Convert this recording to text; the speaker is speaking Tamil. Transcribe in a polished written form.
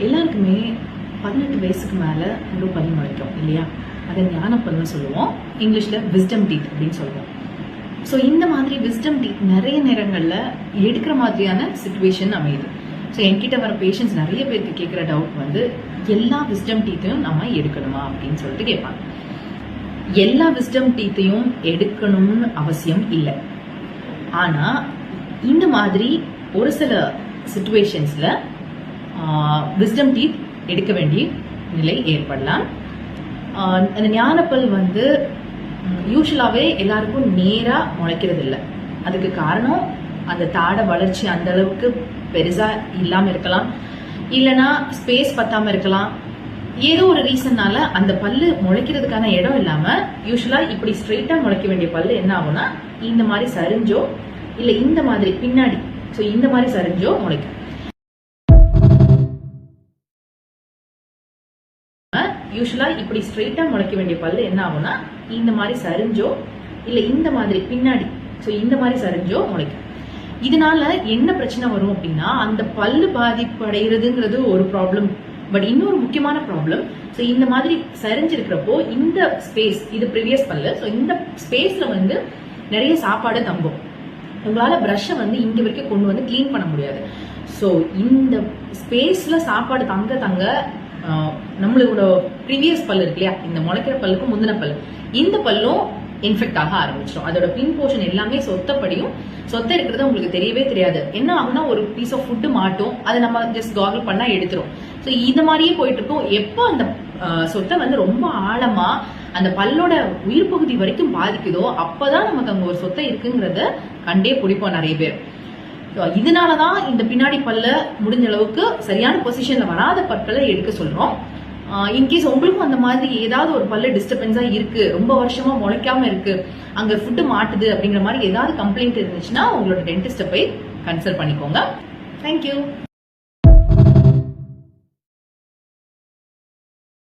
எல்லாருக்குமே 18 வயசுக்கு மேல ஒரு பல் முளைக்கும் இல்லையா? அதை ஞானப்பல்னு சொல்லுவோம், இங்கிலீஷ்ல விஸ்டம் டீத் அப்படின்னு சொல்லுவோம். ஸோ இந்த மாதிரி விஸ்டம் டீத் நிறைய நேரங்கள்ல எடுக்கிற மாதிரியான சிச்சுவேஷன் அமையுது. ஸோ என்கிட்ட வர பேஷண்ட்ஸ் நிறைய பேருக்கு கேட்குற டவுட் வந்து, எல்லா விஸ்டம் டீத்தையும் நம்ம எடுக்கணுமா அப்படின்னு சொல்லிட்டு கேட்பாங்க. எல்லா விஸ்டம் டீத்தையும் எடுக்கணும்னு அவசியம் இல்லை. ஆனா இந்த மாதிரி ஒரு சில சிச்சுவேஷன்ஸ்ல விஸ்டம் டீத் எடுக்க வேண்டிய நிலை ஏற்படலாம். அந்த ஞானப்பல் வந்து யூஸ்வலாவே எல்லாருக்கும் நேரா முளைக்கிறது இல்லை. அதுக்கு காரணம் அந்த தாட வளர்ச்சி அந்த அளவுக்கு பெருசா இல்லாம இருக்கலாம், இல்லைன்னா ஸ்பேஸ் பத்தாம இருக்கலாம். ஏதோ ஒரு ரீசன்னால அந்த பல்லு முளைக்கிறதுக்கான இடம் இல்லாம யூஸ்வலா இப்படி ஸ்ட்ரெயிட்டா முளைக்க வேண்டிய பல்லு என்ன ஆகும்னா, இந்த மாதிரி சரிஞ்சோ இல்ல இந்த மாதிரி பின்னாடி இந்த மாதிரி சரிஞ்சோ முளைக்கும். யூஸ்வலா இப்படி ஸ்ட்ரெயிட்டா முளைக்க வேண்டிய பல்லு என்ன ஆகும்னா, இந்த மாதிரி சரிஞ்சோ இல்ல இந்த மாதிரி பின்னாடி இந்த மாதிரி சரிஞ்சோ முளைக்கும். இதனால என்ன பிரச்சனை வரும் அப்படின்னா, அந்த பல்லு பாதிப்படைகிறதுங்கிறது ஒரு ப்ராப்ளம். பட் இன்னொரு முக்கியமான ப்ராப்ளம், இந்த மாதிரி சரிஞ்சிருக்கிறப்போ இந்த ஸ்பேஸ், இது ப்ரீவியஸ் பல்லு, இந்த ஸ்பேஸ்ல வந்து நிறைய சாப்பாடு தங்கும். உங்களால பிரஷை வந்து இங்க வரைக்கும் கொண்டு வந்து கிளீன் பண்ண முடியாது. ஸோ இந்த ஸ்பேஸ்ல சாப்பாடு தங்க தங்க நம்மளோட ப்ரீவியஸ் பல்லு இருக்கு இல்லையா, இந்த முளைக்கிற பல்லுக்கு முந்தின பல்லு, இந்த பல்லும் இன்ஃபெக்ட் ஆக ஆரம்பிச்சிடும். அதோட பின் போர்ஷன் எல்லாமே சொத்த இருக்கிறது உங்களுக்கு தெரியவே தெரியாது. என்ன ஆகுனா, ஒரு பீஸ் ஆஃப் ஃபுட்டு மாட்டும், அதை நம்ம ஜஸ்ட் காகல் பண்ணா எடுத்துரும். ஸோ இது மாதிரியே போயிட்டு இருக்கும். எப்போ அந்த சொத்தை வந்து ரொம்ப ஆழமா அந்த பல்லோட உயிர் பகுதி வரைக்கும் பாதிக்குதோ, அப்பதான் நமக்கு அங்க ஒரு சொத்தை இருக்குங்கிறத கண்டே பிடிப்போம் நிறைய பேர். இதனாலதான் இந்த பின்னாடி பல்ல முடிஞ்ச அளவுக்கு சரியான பொசிஷன்ல வராத பற்களை எடுக்க சொல்றோம். இன்கேஸ் உங்களுக்கும் அந்த மாதிரி ஏதாவது ஒரு பல்லு டிஸ்டர்பன்ஸா இருக்கு, ரொம்ப வருஷமா முளைக்காம இருக்கு, அங்க ஃபுட்டு மாட்டுது அப்படிங்கிற மாதிரி ஏதாவது கம்ப்ளைண்ட் இருந்துச்சுன்னா உங்களோட டென்டிஸ்ட போய் கன்சல்ட் பண்ணிக்கோங்க. தேங்க்யூ.